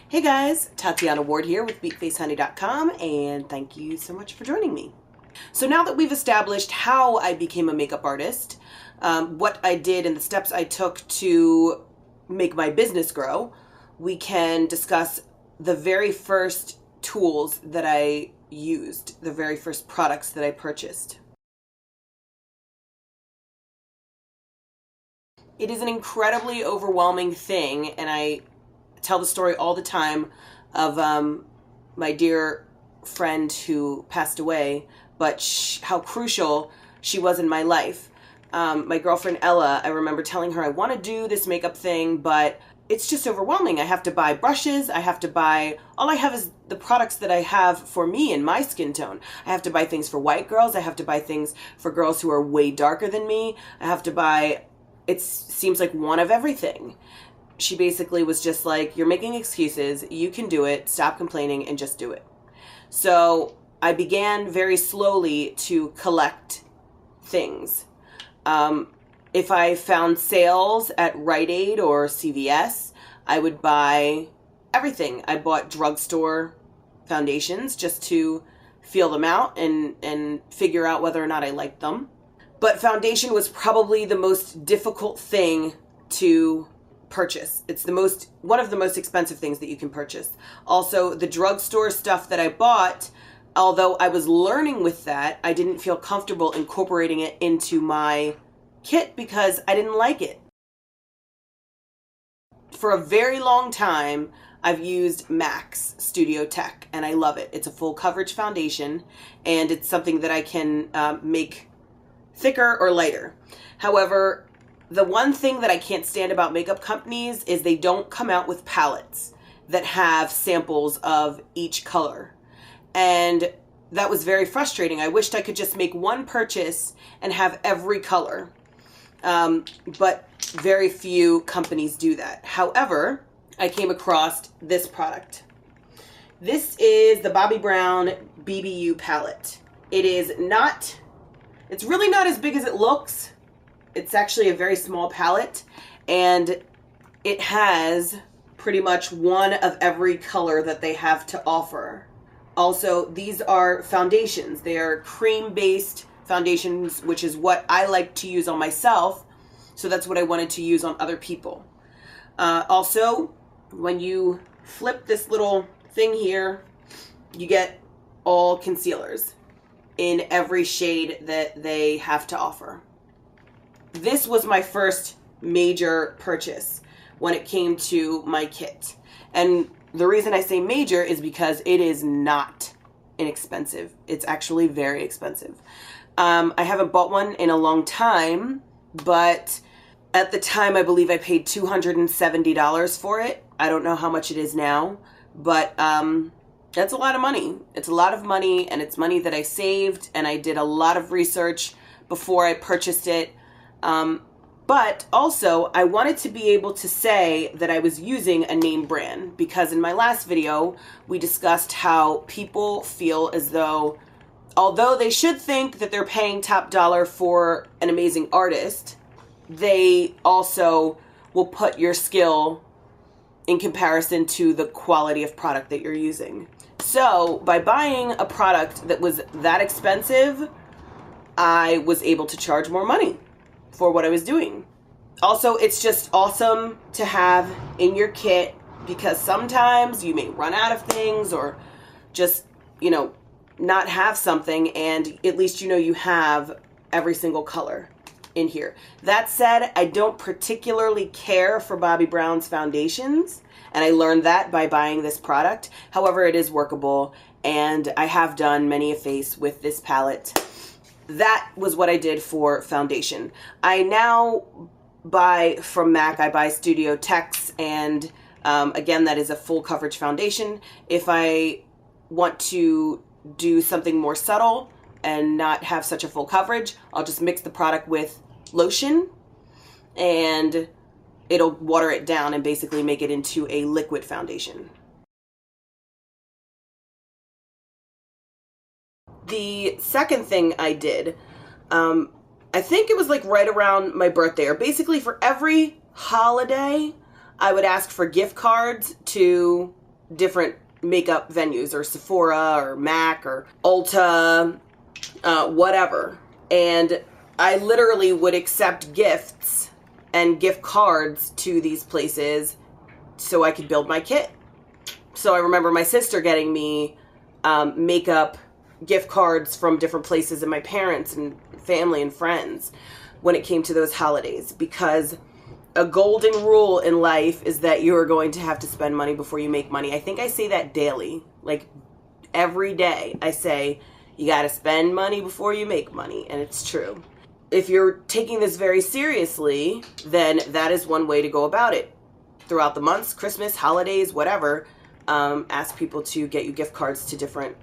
Hey guys, Tatiana Ward here with BeatFaceHoney.com, and thank you so much for joining me. So now that we've established how I became a makeup artist, what I did and the steps I took to make my business grow, we can discuss the very first tools that I used, the very first products that I purchased. It is an incredibly overwhelming thing, and I tell the story all the time of my dear friend who passed away, but how crucial she was in my life. My girlfriend Ella, I remember telling her I want to do this makeup thing, but it's just overwhelming. I have to buy brushes. I have to buy, all I have is the products that I have for me and my skin tone. I have to buy things for white girls. I have to buy things for girls who are way darker than me. I have to buy, it seems like one of everything. She basically was just like, you're making excuses, you can do it, stop complaining and just do it. So I began very slowly to collect things. If I found sales at Rite Aid or CVS, I would buy everything. I bought drugstore foundations just to feel them out and figure out whether or not I liked them. But foundation was probably the most difficult thing to purchase. It's one of the most expensive things that you can purchase. Also, the drugstore stuff that I bought, although I was learning with that, I didn't feel comfortable incorporating it into my kit because I didn't like it. For a very long time, I've used MAC's Studio Tech, and I love it. It's a full coverage foundation, and it's something that I can make thicker or lighter. However, the one thing that I can't stand about makeup companies is they don't come out with palettes that have samples of each color. And that was very frustrating. I wished I could just make one purchase and have every color. But very few companies do that. However, I came across this product. This is the Bobbi Brown BBU palette. It's really not as big as it looks. It's actually a very small palette, and it has pretty much one of every color that they have to offer. Also, these are foundations. They are cream-based foundations, which is what I like to use on myself, so that's what I wanted to use on other people. Also, when you flip this little thing here, you get all concealers in every shade that they have to offer. This was my first major purchase when it came to my kit. And the reason I say major is because it is not inexpensive. It's actually very expensive. I haven't bought one in a long time, but at the time I believe I paid $270 for it. I don't know how much it is now, but that's a lot of money. It's a lot of money, and it's money that I saved, and I did a lot of research before I purchased it. But also, I wanted to be able to say that I was using a name brand, because in my last video, we discussed how people feel as though, although they should think that they're paying top dollar for an amazing artist, they also will put your skill in comparison to the quality of product that you're using. So, by buying a product that was that expensive, I was able to charge more money for what I was doing. Also, it's just awesome to have in your kit, because sometimes you may run out of things or just, not have something, and at least you have every single color in here. That said, I don't particularly care for Bobbi Brown's foundations, and I learned that by buying this product. However, it is workable, and I have done many a face with this palette. That was what I did for foundation. I now buy from MAC, I buy Studio Techs, and again, that is a full coverage foundation. If I want to do something more subtle and not have such a full coverage, I'll just mix the product with lotion, and it'll water it down and basically make it into a liquid foundation. The second thing I did, I think it was like right around my birthday, or basically for every holiday, I would ask for gift cards to different makeup venues, or Sephora or MAC or Ulta, whatever. And I literally would accept gifts and gift cards to these places so I could build my kit. So I remember my sister getting me makeup gift cards from different places, and my parents and family and friends when it came to those holidays, because a golden rule in life is that you are going to have to spend money before you make money. I think I say that daily, like every day I say, you got to spend money before you make money. And it's true. If you're taking this very seriously, then that is one way to go about it. Throughout the months, Christmas, holidays, whatever, ask people to get you gift cards to different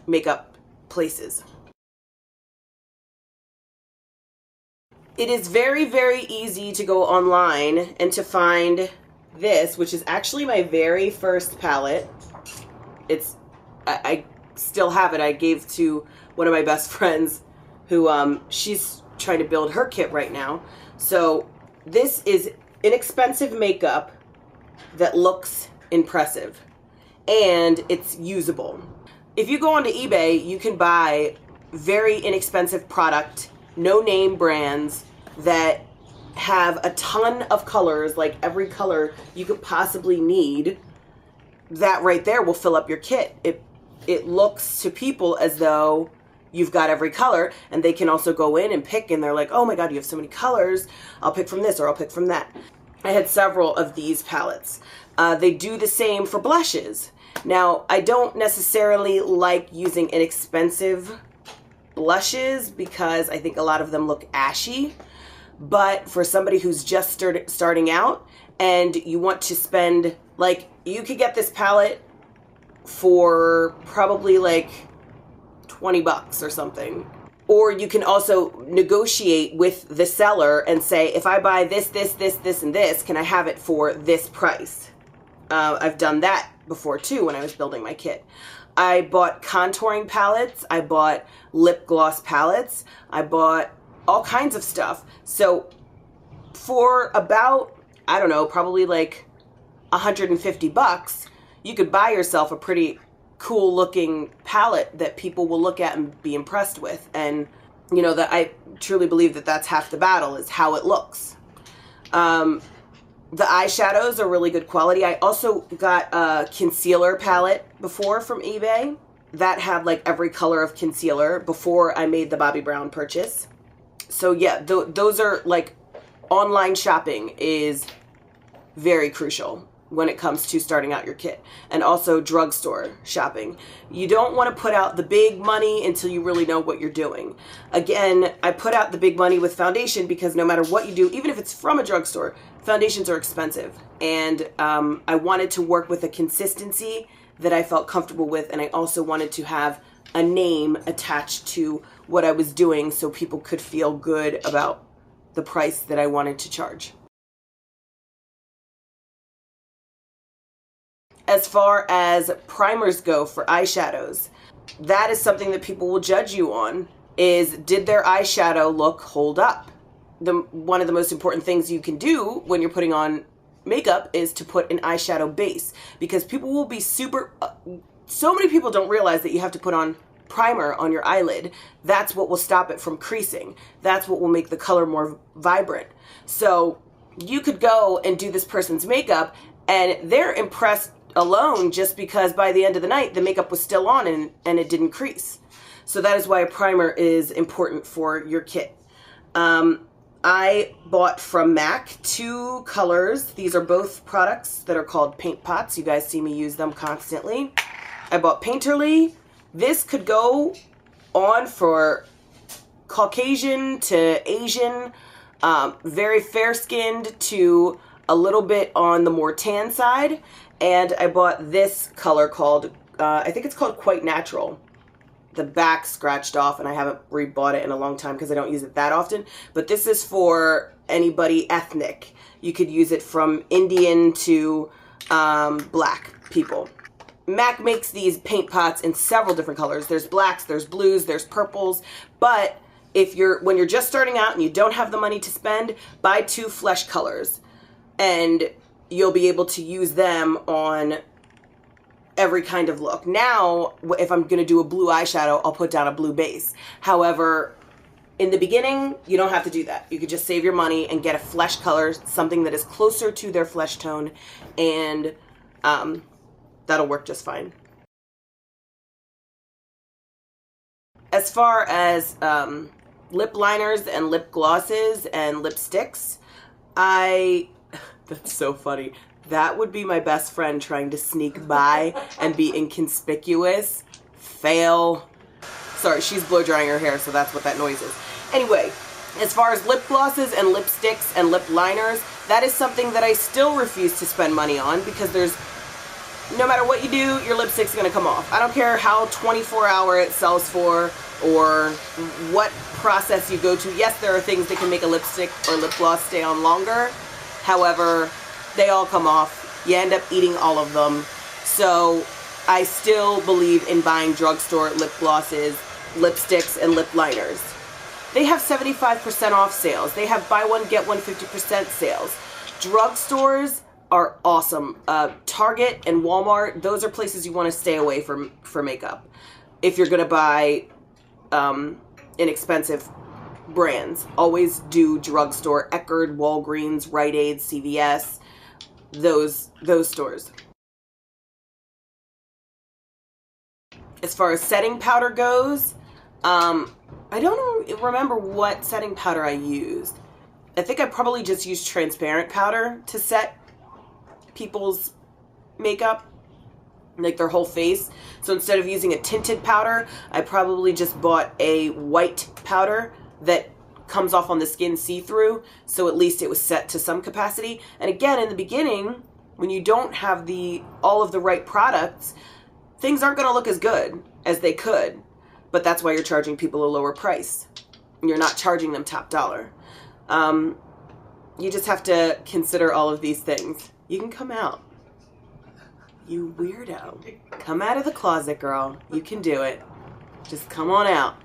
makeup places. It is very, very easy to go online and to find this, which is actually my very first palette. I still have it. I gave to one of my best friends who, she's trying to build her kit right now. So this is inexpensive makeup that looks impressive, and it's usable. If you go onto eBay, you can buy very inexpensive product, no name brands that have a ton of colors, like every color you could possibly need. That right there will fill up your kit. It looks to people as though you've got every color, and they can also go in and pick, and they're like, oh my god, you have so many colors, I'll pick from this or I'll pick from that. I had several of these palettes. They do the same for blushes. Now, I don't necessarily like using inexpensive blushes because I think a lot of them look ashy, but for somebody who's just starting out and you want to spend, like, you could get this palette for probably like $20 or something. Or you can also negotiate with the seller and say, if I buy this, this, this, this, and this, can I have it for this price? I've done that before too when I was building my kit. I bought contouring palettes. I bought lip gloss palettes. I bought all kinds of stuff. So for about, I don't know, probably like $150, you could buy yourself a pretty cool looking palette that people will look at and be impressed with. And you know, that I truly believe that that's half the battle, is how it looks. The eyeshadows are really good quality. I also got a concealer palette before from eBay that had like every color of concealer before I made the Bobbi Brown purchase. So yeah, those are like, online shopping is very crucial when it comes to starting out your kit. And also drugstore shopping. You don't want to put out the big money until you really know what you're doing. Again, I put out the big money with foundation because no matter what you do, even if it's from a drugstore, foundations are expensive. And I wanted to work with a consistency that I felt comfortable with, and I also wanted to have a name attached to what I was doing so people could feel good about the price that I wanted to charge. As far as primers go for eyeshadows, that is something that people will judge you on, is did their eyeshadow look hold up? One of the most important things you can do when you're putting on makeup is to put an eyeshadow base, because people will be so many people don't realize that you have to put on primer on your eyelid. That's what will stop it from creasing. That's what will make the color more vibrant. So you could go and do this person's makeup and they're impressed alone just because by the end of the night the makeup was still on and it didn't crease. So that is why a primer is important for your kit. I bought from MAC 2 colors. These are both products that are called paint pots. You guys see me use them constantly. I bought Painterly. This could go on for Caucasian to Asian, very fair-skinned to a little bit on the more tan side. And I bought this color called, I think it's called Quite Natural. The back scratched off and I haven't rebought it in a long time because I don't use it that often. But this is for anybody ethnic. You could use it from Indian to black people. MAC makes these paint pots in several different colors. There's blacks, there's blues, there's purples. But when you're just starting out and you don't have the money to spend, buy 2 flesh colors. And you'll be able to use them on every kind of look. Now, if I'm going to do a blue eyeshadow, I'll put down a blue base. However, in the beginning, you don't have to do that. You could just save your money and get a flesh color, something that is closer to their flesh tone, and that'll work just fine. As far as lip liners and lip glosses and lipsticks, that's so funny. That would be my best friend trying to sneak by and be inconspicuous. Fail. Sorry, she's blow drying her hair, so that's what that noise is. Anyway, as far as lip glosses and lipsticks and lip liners, that is something that I still refuse to spend money on, because no matter what you do, your lipstick's gonna come off. I don't care how 24-hour it sells for or what process you go to. Yes, there are things that can make a lipstick or lip gloss stay on longer. However, they all come off. You end up eating all of them. So I still believe in buying drugstore lip glosses, lipsticks, and lip liners. They have 75% off sales. They have buy one, get one 50% sales. Drugstores are awesome. Target and Walmart, those are places you want to stay away from for makeup. If you're going to buy inexpensive brands, always do drugstore. Eckerd, Walgreens, Rite Aid, CVS, those stores. As far as setting powder goes, I don't remember what setting powder I used. I think I probably just used transparent powder to set people's makeup, like their whole face. So instead of using a tinted powder, I probably just bought a white powder that comes off on the skin see-through, so at least it was set to some capacity. And again, in the beginning, when you don't have all of the right products, things aren't going to look as good as they could. But that's why you're charging people a lower price. You're not charging them top dollar. You just have to consider all of these things. You can come out. You weirdo. Come out of the closet, girl. You can do it. Just come on out.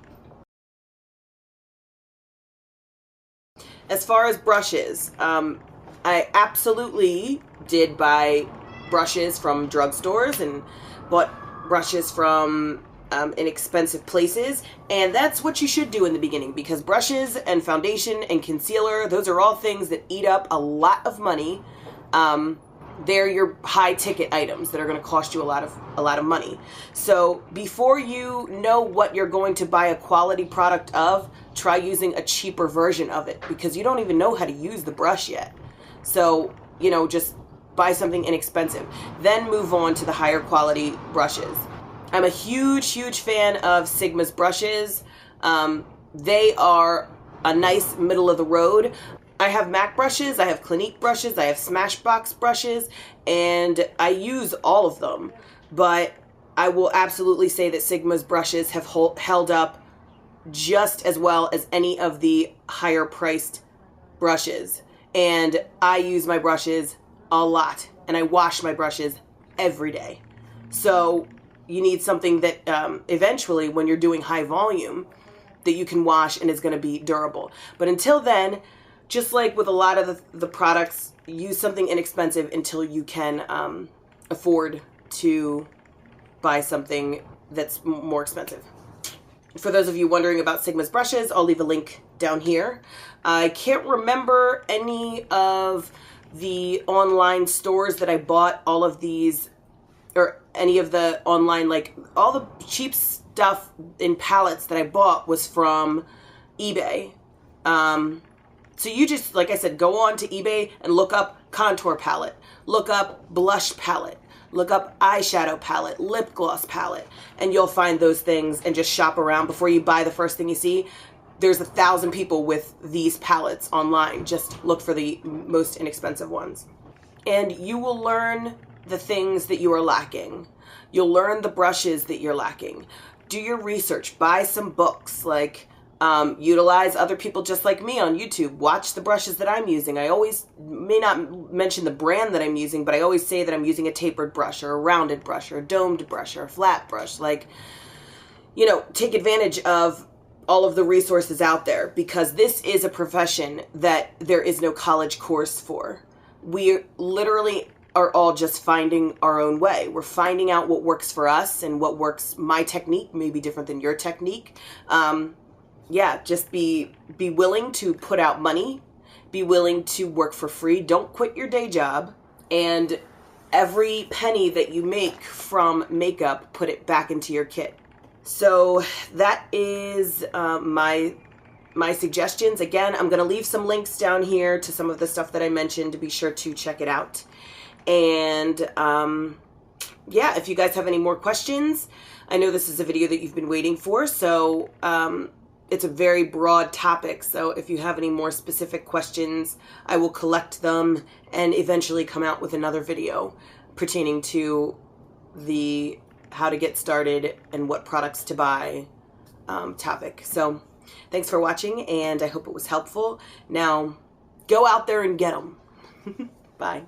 As far as brushes, I absolutely did buy brushes from drugstores and bought brushes from inexpensive places, and that's what you should do in the beginning, because brushes and foundation and concealer, those are all things that eat up a lot of money. They're your high ticket items that are going to cost you a lot of money. So before you know what you're going to buy a quality product of, try using a cheaper version of it, because you don't even know how to use the brush yet. So, just buy something inexpensive, then move on to the higher quality brushes. I'm a huge fan of Sigma's brushes. They are a nice middle of the road. I have MAC brushes, I have Clinique brushes, I have Smashbox brushes, and I use all of them. But I will absolutely say that Sigma's brushes have held up just as well as any of the higher priced brushes. And I use my brushes a lot, and I wash my brushes every day. So you need something that eventually, when you're doing high volume, that you can wash and is going to be durable. But until then, just like with a lot of the products, use something inexpensive until you can afford to buy something that's more expensive. For those of you wondering about Sigma's brushes, I'll leave a link down here. I can't remember any of the online stores that I bought all of these, or any of the online, like all the cheap stuff in palettes that I bought was from eBay. So you just, like I said, go on to eBay and look up contour palette, look up blush palette, look up eyeshadow palette, lip gloss palette, and you'll find those things and just shop around before you buy the first thing you see. There's 1,000 people with these palettes online. Just look for the most inexpensive ones. And you will learn the things that you are lacking. You'll learn the brushes that you're lacking. Do your research. Buy some books. Utilize other people just like me on YouTube. Watch the brushes that I'm using. I always may not mention the brand that I'm using, but I always say that I'm using a tapered brush or a rounded brush or a domed brush or a flat brush. Take advantage of all of the resources out there, because this is a profession that there is no college course for. We literally are all just finding our own way. We're finding out what works for us, and what works. My technique may be different than your technique. Yeah, just be willing to put out money, be willing to work for free. Don't quit your day job, and every penny that you make from makeup, put it back into your kit. So that is my suggestions. Again, I'm going to leave some links down here to some of the stuff that I mentioned to be sure to check it out. And yeah, if you guys have any more questions, I know this is a video that you've been waiting for, so it's a very broad topic. So if you have any more specific questions, I will collect them and eventually come out with another video pertaining to the how to get started and what products to buy topic. So thanks for watching, and I hope it was helpful. Now go out there and get them. Bye.